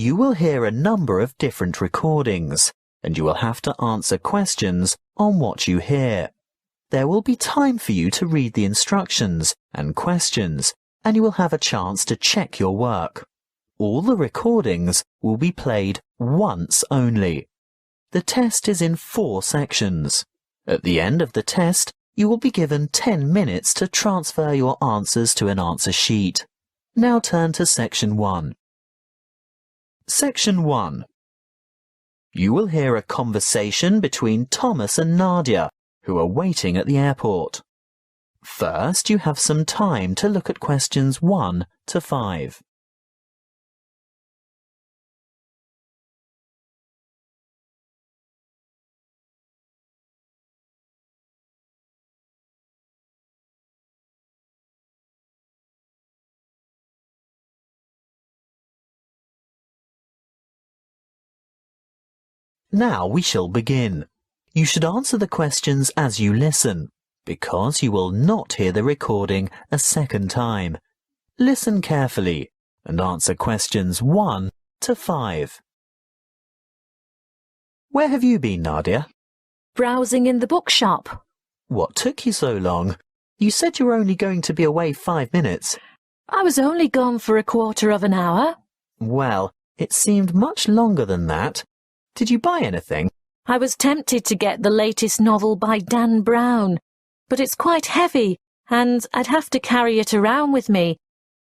You will hear a number of different recordings, and you will have to answer questions on what you hear. There will be time for you to read the instructions and questions, and you will have a chance to check your work. All the recordings will be played once only. The test is in 4 sections. At the end of the test, you will be given 10 minutes to transfer your answers to an answer sheet. Now turn to Section 1. Section 1. You will hear a conversation between Thomas and Nadia, who are waiting at the airport. First, you have some time to look at questions 1 to 5. Now we shall begin. You should answer the questions as you listen, because you will not hear the recording a second time. Listen carefully and answer questions 1 to 5. Where have you been, Nadia? Browsing in the bookshop. What took you so long? You said you were only going to be away 5 minutes. I was only gone for a quarter of an hour. Well, it seemed much longer than that. Did you buy anything? I was tempted to get the latest novel by Dan Brown, but it's quite heavy, and I'd have to carry it around with me.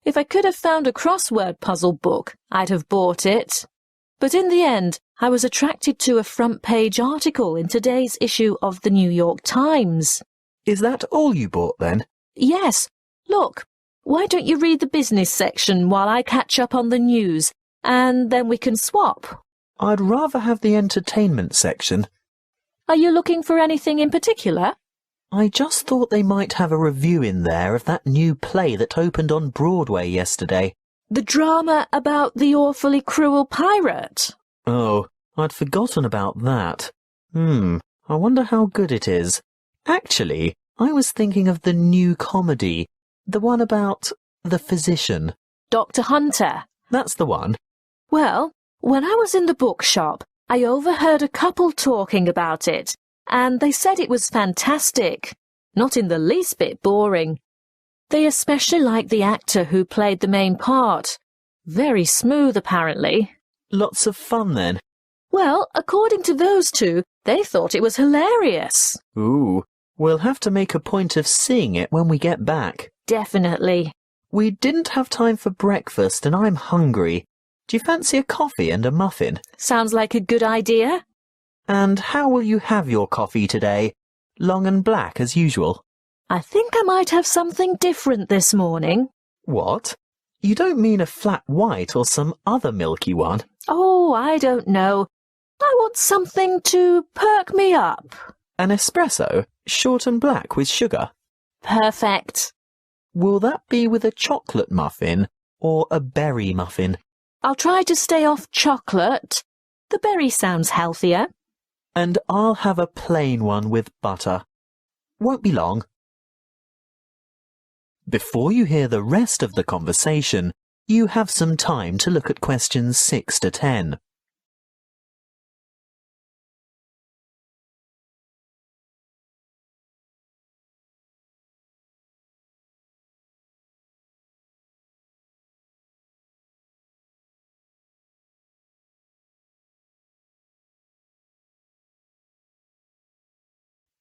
If I could have found a crossword puzzle book, I'd have bought it. But in the end, I was attracted to a front-page article in today's issue of the New York Times. Is that all you bought then? Yes. Look, why don't you read the business section while I catch up on the news, and then we can swap? I'd rather have the entertainment section. Are you looking for anything in particular? I just thought they might have a review in there of that new play that opened on Broadway yesterday. The drama about the awfully cruel pirate? Oh, I'd forgotten about that. I wonder how good it is. Actually, I was thinking of the new comedy, the one about the physician. Dr. Hunter. That's the one. Well, when I was in the bookshop, I overheard a couple talking about it, and they said it was fantastic, not in the least bit boring. They especially liked the actor who played the main part. Very smooth, apparently. Lots of fun, then. Well, according to those two, they thought it was hilarious. Ooh, we'll have to make a point of seeing it when we get back. Definitely. We didn't have time for breakfast, and I'm hungry. Do you fancy a coffee and a muffin? Sounds like a good idea. And how will you have your coffee today? Long and black as usual? I think I might have something different this morning. What? You don't mean a flat white or some other milky one? Oh, I don't know. I want something to perk me up. An espresso, short and black with sugar? Perfect. Will that be with a chocolate muffin or a berry muffin? I'll try to stay off chocolate. The berry sounds healthier. And I'll have a plain one with butter. Won't be long. Before you hear the rest of the conversation, you have some time to look at questions 6 to 10.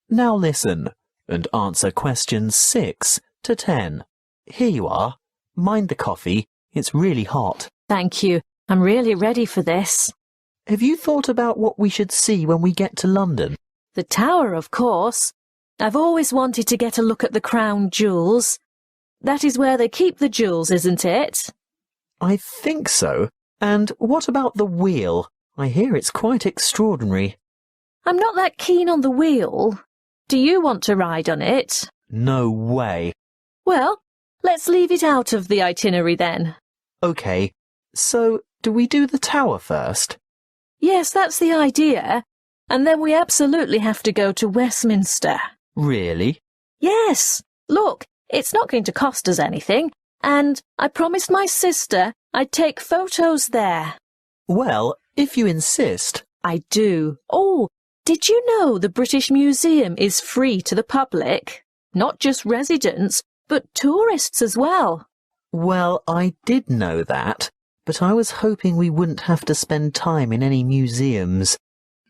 Now listen and answer questions 6 to 10. Here you are. Mind the coffee. It's really hot. Thank you. I'm really ready for this. Have you thought about what we should see when we get to London? The Tower, of course. I've always wanted to get a look at the Crown Jewels. That is where they keep the jewels, isn't it? I think so. And what about the wheel? I hear it's quite extraordinary. I'm not that keen on the wheel. Do you want to ride on it? No way. Well, let's leave it out of the itinerary then. OK, so do we do the tower first? Yes, that's the idea. And then we absolutely have to go to Westminster. Really? Yes. Look, it's not going to cost us anything. And I promised my sister I'd take photos there. Well, if you insist. I do. Oh, did you know the British Museum is free to the public? Not just residents, but tourists as well. Well, I did know that, but I was hoping we wouldn't have to spend time in any museums.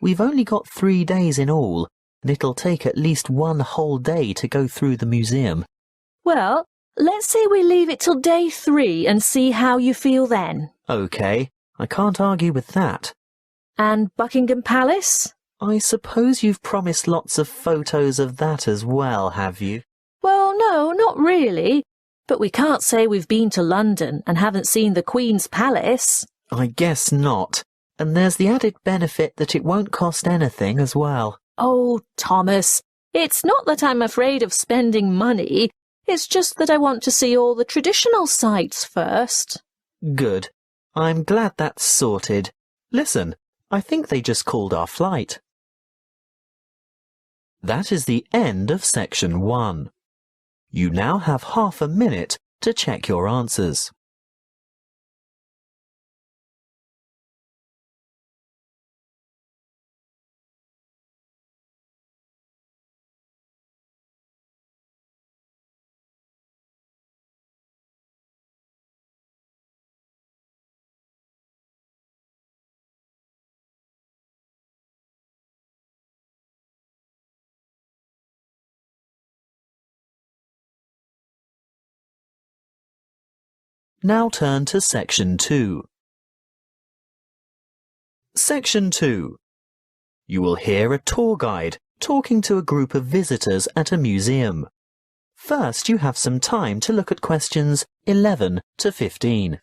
We've only got 3 days in all, and it'll take at least 1 whole day to go through the museum. Well, let's say we leave it till day 3 and see how you feel then. OK, I can't argue with that. And Buckingham Palace? I suppose you've promised lots of photos of that as well, have you? Well, no, not really. But we can't say we've been to London and haven't seen the Queen's Palace. I guess not. And there's the added benefit that it won't cost anything as well. Oh, Thomas, it's not that I'm afraid of spending money. It's just that I want to see all the traditional sites first. Good. I'm glad that's sorted. Listen, I think they just called our flight. That is the end of section 1. You now have half a minute to check your answers. Now turn to section 2. Section 2. You will hear a tour guide talking to a group of visitors at a museum. First, you have some time to look at questions 11 to 15.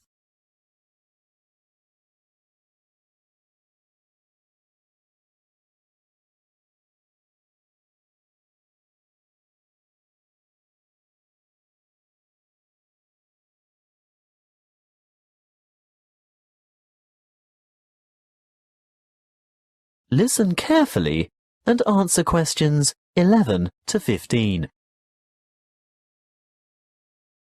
Listen carefully and answer questions 11 to 15.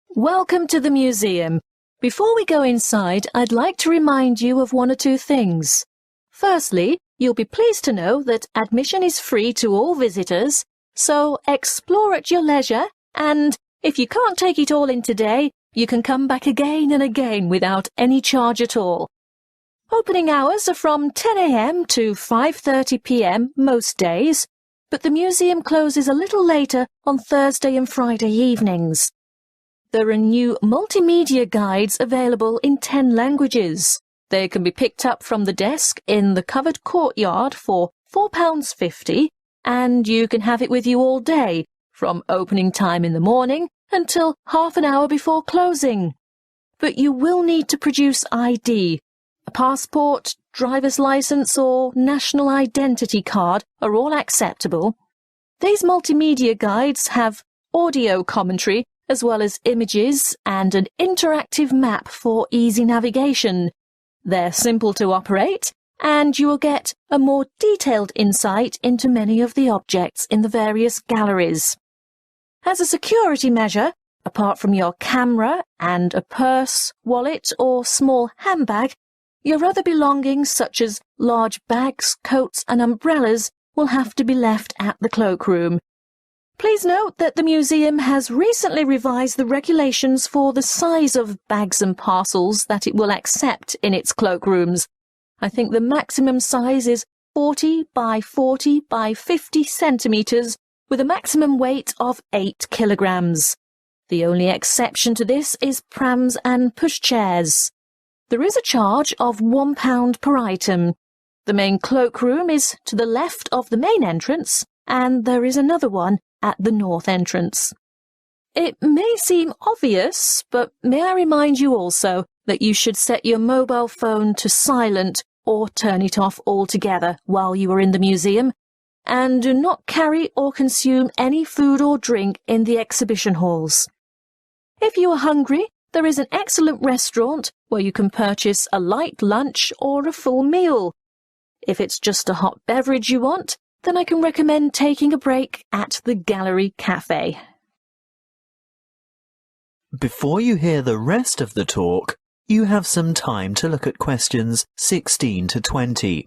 Welcome to the museum. Before we go inside, I'd like to remind you of 1 or 2 things. Firstly, you'll be pleased to know that admission is free to all visitors, so explore at your leisure, and if you can't take it all in today, you can come back again and again without any charge at all. Opening hours are from 10 a.m. to 5:30 p.m. most days, but the museum closes a little later on Thursday and Friday evenings. There are new multimedia guides available in 10 languages. They can be picked up from the desk in the covered courtyard for £4.50, and you can have it with you all day, from opening time in the morning until half an hour before closing. But you will need to produce ID. A passport, driver's licence or national identity card are all acceptable. These multimedia guides have audio commentary as well as images and an interactive map for easy navigation. They're simple to operate, and you will get a more detailed insight into many of the objects in the various galleries. As a security measure, apart from your camera and a purse, wallet or small handbag, your other belongings such as large bags, coats and umbrellas will have to be left at the cloakroom. Please note that the museum has recently revised the regulations for the size of bags and parcels that it will accept in its cloakrooms. I think the maximum size is 40 by 40 by 50 centimetres with a maximum weight of 8 kilograms. The only exception to this is prams and pushchairs. There is a charge of £1 per item. The main cloakroom is to the left of the main entrance, and there is another one at the north entrance. It may seem obvious, but may I remind you also that you should set your mobile phone to silent or turn it off altogether while you are in the museum, and do not carry or consume any food or drink in the exhibition halls. If you are hungry, there is an excellent restaurant where you can purchase a light lunch or a full meal. If it's just a hot beverage you want, then I can recommend taking a break at the Gallery Cafe. Before you hear the rest of the talk, You have some time to look at questions 16 to 20.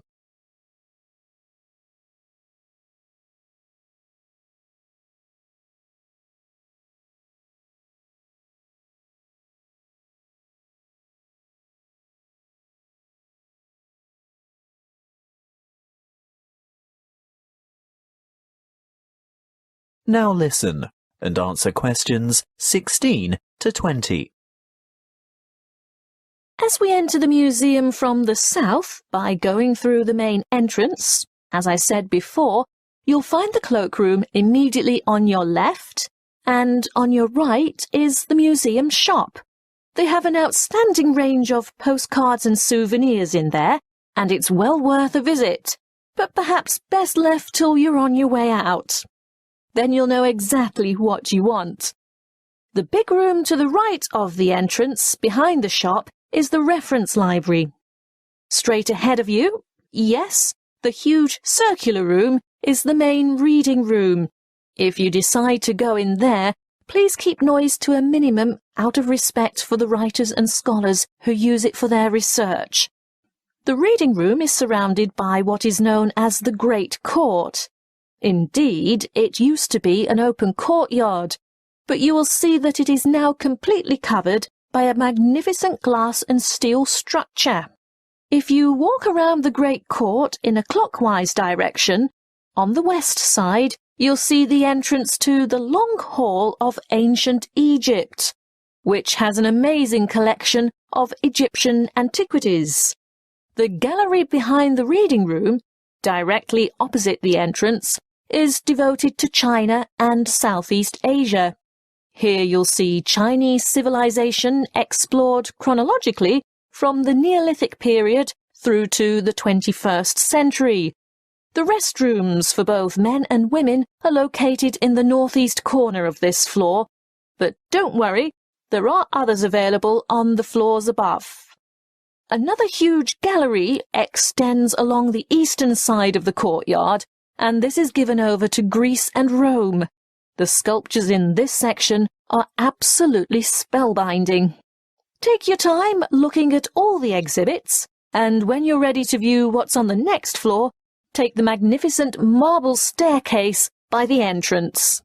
Now listen and answer questions 16 to 20. As we enter the museum from the south by going through the main entrance, as I said before, you'll find the cloakroom immediately on your left, and on your right is the museum shop. They have an outstanding range of postcards and souvenirs in there, and it's well worth a visit, but perhaps best left till you're on your way out. Then you'll know exactly what you want. The big room to the right of the entrance, behind the shop, is the reference library. Straight ahead of you, yes, the huge circular room is the main reading room. If you decide to go in there, please keep noise to a minimum out of respect for the writers and scholars who use it for their research. The reading room is surrounded by what is known as the Great Court. Indeed, it used to be an open courtyard, but you will see that it is now completely covered by a magnificent glass and steel structure. If you walk around the Great Court in a clockwise direction, on the west side you'll see the entrance to the Long Hall of Ancient Egypt, which has an amazing collection of Egyptian antiquities. The gallery behind the reading room, directly opposite the entrance, is devoted to China and Southeast Asia. Here you'll see Chinese civilization explored chronologically from the Neolithic period through to the 21st century. The restrooms for both men and women are located in the northeast corner of this floor, but don't worry, there are others available on the floors above. Another huge gallery extends along the eastern side of the courtyard, and this is given over to Greece and Rome. The sculptures in this section are absolutely spellbinding. Take your time looking at all the exhibits, and when you're ready to view what's on the next floor, take the magnificent marble staircase by the entrance.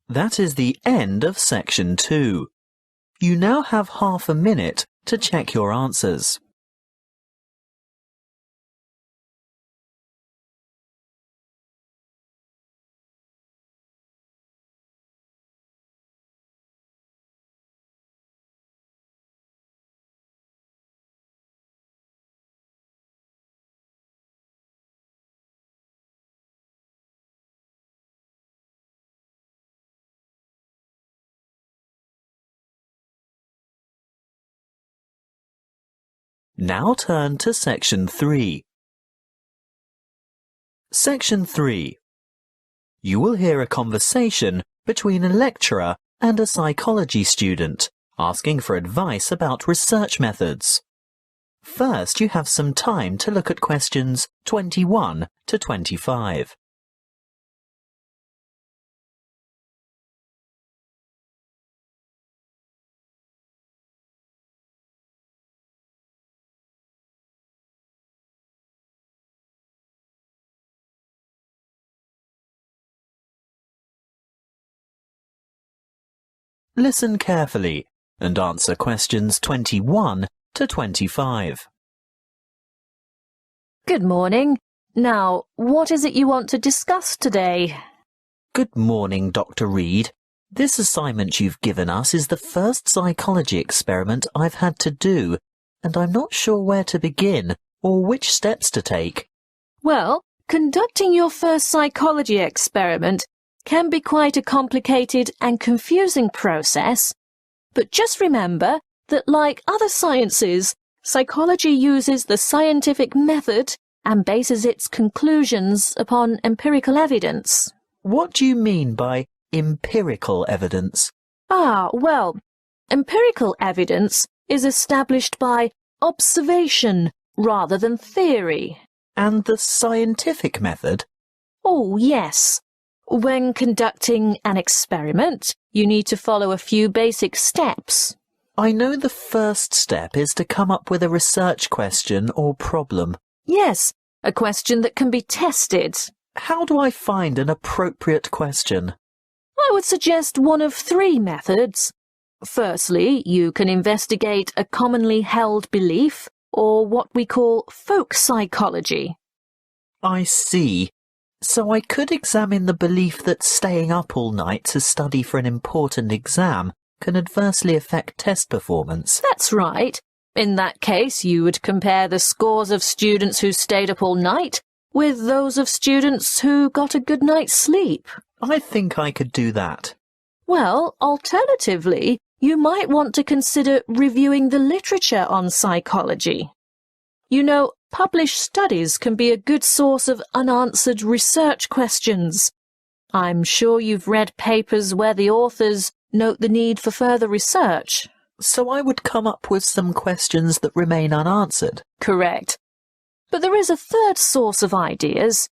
That is the end of section 2. You now have half a minute to check your answers. Now turn to section 3. Section 3. You will hear a conversation between a lecturer and a psychology student asking for advice about research methods. First, you have some time to look at questions 21 to 25. Listen carefully and answer questions 21 to 25. Good morning. Now, what is it you want to discuss today? Good morning, Dr. Reed. This assignment you've given us is the first psychology experiment I've had to do, and I'm not sure where to begin or which steps to take. Well, conducting your first psychology experiment can be quite a complicated and confusing process, but just remember that, like other sciences, psychology uses the scientific method and bases its conclusions upon empirical evidence. What do you mean by empirical evidence? Well, empirical evidence is established by observation rather than theory. And the scientific method? Oh, yes. When conducting an experiment, you need to follow a few basic steps. I know the first step is to come up with a research question or problem. Yes, a question that can be tested. How do I find an appropriate question? I would suggest one of 3 methods. Firstly, you can investigate a commonly held belief, or what we call folk psychology. I see. So I could examine the belief that staying up all night to study for an important exam can adversely affect test performance. That's right. In that case, you would compare the scores of students who stayed up all night with those of students who got a good night's sleep. I think I could do that. Well, alternatively, you might want to consider reviewing the literature on psychology. You know, published studies can be a good source of unanswered research questions. I'm sure you've read papers where the authors note the need for further research. So I would come up with some questions that remain unanswered. Correct. But there is a third source of ideas.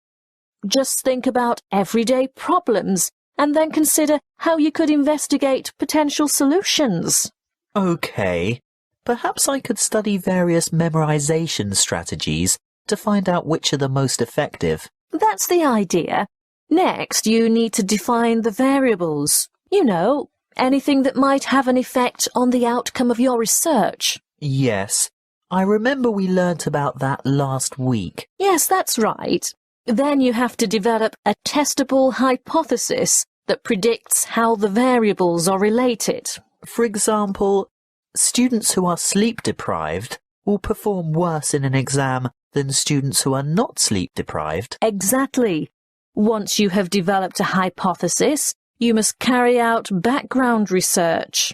Just think about everyday problems and then consider how you could investigate potential solutions. Okay. Perhaps I could study various memorization strategies to find out which are the most effective. That's the idea. Next, you need to define the variables. You know, anything that might have an effect on the outcome of your research. Yes, I remember we learnt about that last week. Yes, that's right. Then you have to develop a testable hypothesis that predicts how the variables are related. For example, students who are sleep deprived will perform worse in an exam than students who are not sleep deprived. Exactly. Once you have developed a hypothesis, you must carry out background research.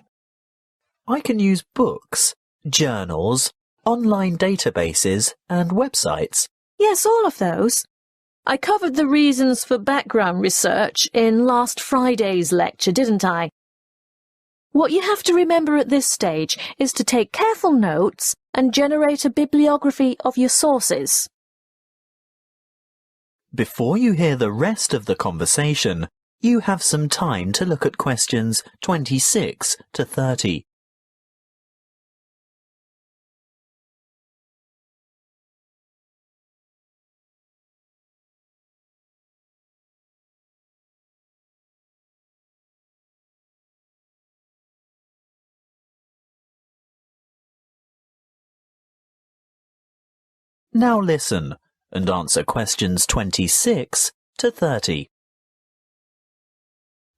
I can use books, journals, online databases and websites. Yes, all of those. I covered the reasons for background research in last Friday's lecture, didn't I? What you have to remember at this stage is to take careful notes and generate a bibliography of your sources. Before you hear the rest of the conversation, you have some time to look at questions 26 to 30. Now listen and answer questions 26 to 30.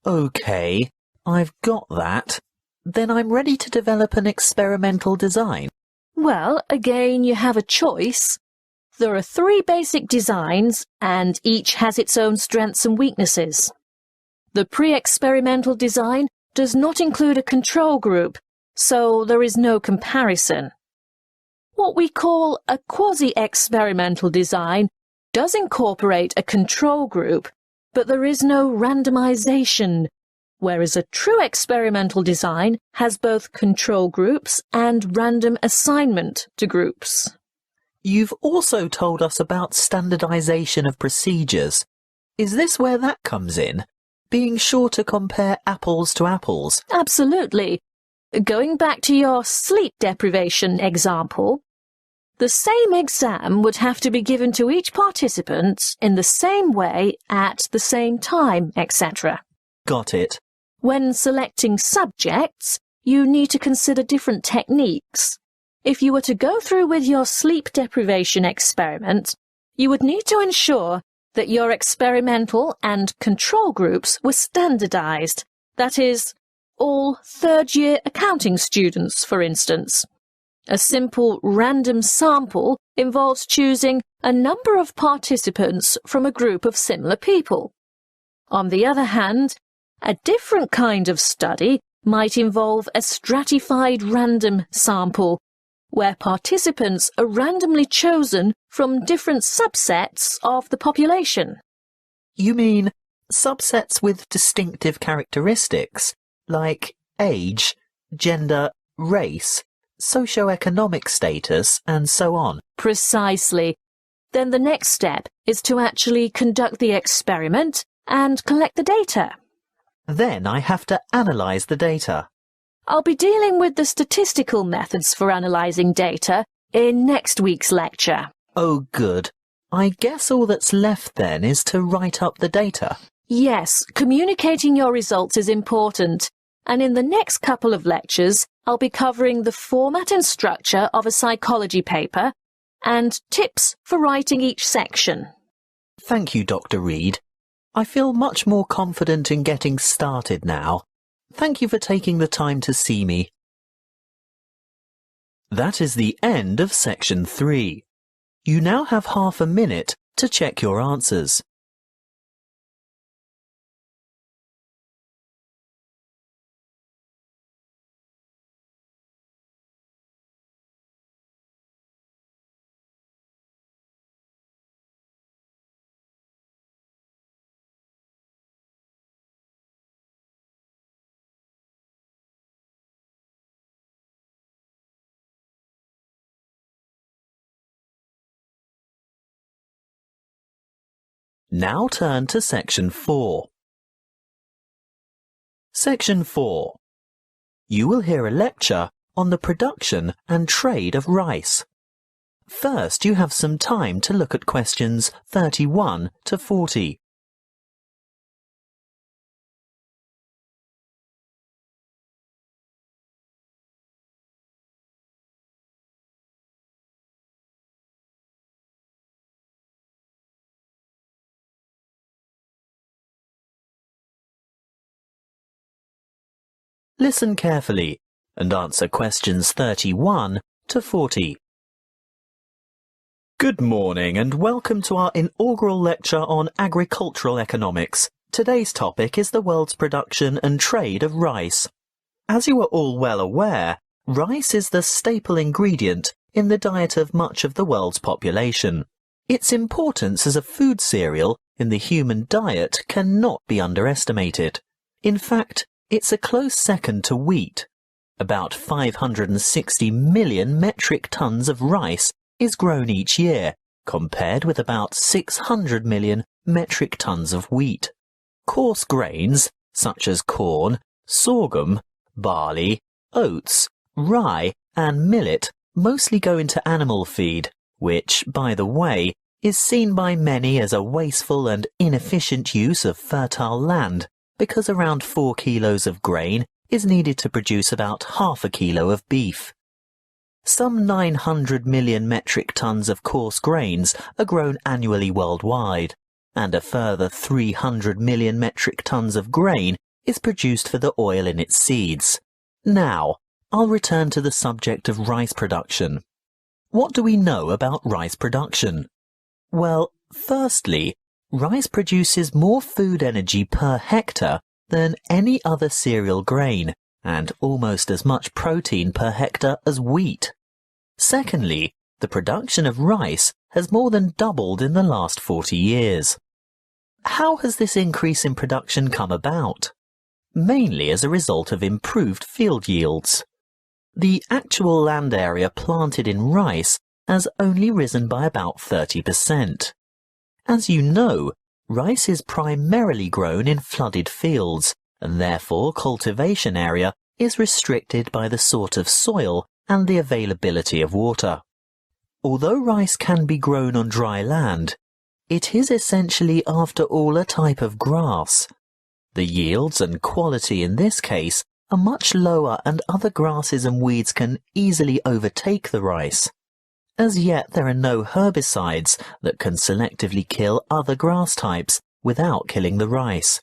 OK, I've got that. Then I'm ready to develop an experimental design. Well, again, you have a choice. There are 3 basic designs, and each has its own strengths and weaknesses. The pre-experimental design does not include a control group, so there is no comparison. What we call a quasi-experimental design does incorporate a control group, but there is no randomization, whereas a true experimental design has both control groups and random assignment to groups. You've also told us about standardization of procedures. Is this where that comes in? Being sure to compare apples to apples? Absolutely. Going back to your sleep deprivation example, the same exam would have to be given to each participant in the same way at the same time, etc. Got it. When selecting subjects, you need to consider different techniques. If you were to go through with your sleep deprivation experiment, you would need to ensure that your experimental and control groups were standardized. That is, all third-year accounting students, for instance. A simple random sample involves choosing a number of participants from a group of similar people. On the other hand, a different kind of study might involve a stratified random sample, where participants are randomly chosen from different subsets of the population. You mean subsets with distinctive characteristics, like age, gender, race, socioeconomic status, and so on? Precisely. Then the next step is to actually conduct the experiment and collect the data. Then I have to analyze the data. I'll be dealing with the statistical methods for analysing data in next week's lecture. Oh, good. I guess all that's left then is to write up the data. Yes, communicating your results is important, and in the next couple of lectures, I'll be covering the format and structure of a psychology paper and tips for writing each section. Thank you, Dr. Reed. I feel much more confident in getting started now. Thank you for taking the time to see me. That is the end of section 3. You now have half a minute to check your answers. Now turn to section 4. Section 4. You will hear a lecture on the production and trade of rice. First, you have some time to look at questions 31 to 40. Listen carefully and answer questions 31 to 40. Good morning and welcome to our inaugural lecture on agricultural economics. Today's topic is the world's production and trade of rice. As you are all well aware, rice is the staple ingredient in the diet of much of the world's population. Its importance as a food cereal in the human diet cannot be underestimated. In fact, it's a close second to wheat. About 560 million metric tons of rice is grown each year, compared with about 600 million metric tons of wheat. Coarse grains, such as corn, sorghum, barley, oats, rye and millet mostly go into animal feed, which, by the way, is seen by many as a wasteful and inefficient use of fertile land, because around 4 kilos of grain is needed to produce about half a kilo of beef. Some 900 million metric tons of coarse grains are grown annually worldwide, and a further 300 million metric tons of grain is produced for the oil in its seeds. Now, I'll return to the subject of rice production. What do we know about rice production? Well, firstly, rice produces more food energy per hectare than any other cereal grain, and almost as much protein per hectare as wheat. Secondly, the production of rice has more than doubled in the last 40 years. How has this increase in production come about? Mainly as a result of improved field yields. The actual land area planted in rice has only risen by about 30%. As you know, rice is primarily grown in flooded fields, and therefore cultivation area is restricted by the sort of soil and the availability of water. Although rice can be grown on dry land, it is essentially after all a type of grass. The yields and quality in this case are much lower, and other grasses and weeds can easily overtake the rice. As yet there are no herbicides that can selectively kill other grass types without killing the rice.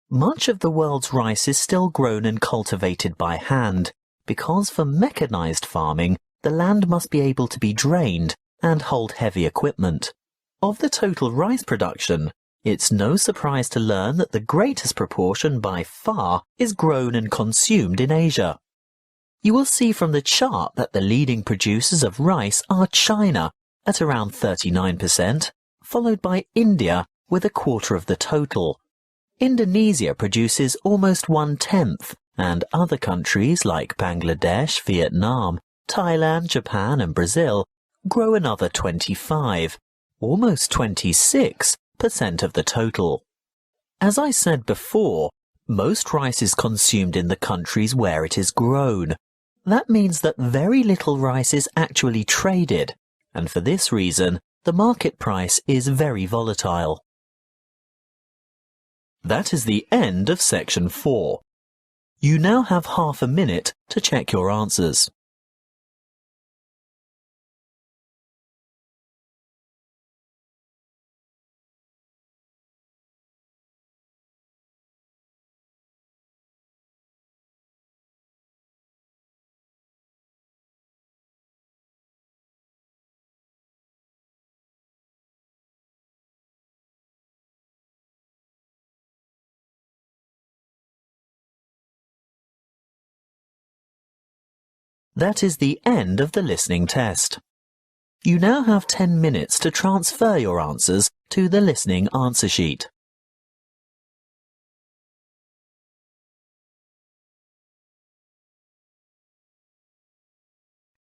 Much of the world's rice is still grown and cultivated by hand, because for mechanized farming, the land must be able to be drained and hold heavy equipment. Of the total rice production, it's no surprise to learn that the greatest proportion by far is grown and consumed in Asia. You will see from the chart that the leading producers of rice are China at around 39%, followed by India with a quarter of the total. Indonesia produces almost 1/10, and other countries like Bangladesh, Vietnam, Thailand, Japan and Brazil grow another 25, almost 26% of the total. As I said before, Most rice is consumed in the countries where it is grown. That means that very little rice is actually traded, and for this reason, the market price is very volatile. That is the end of section 4. You now have half a minute to check your answers. That is the end of the listening test. You now have 10 minutes to transfer your answers to the listening answer sheet.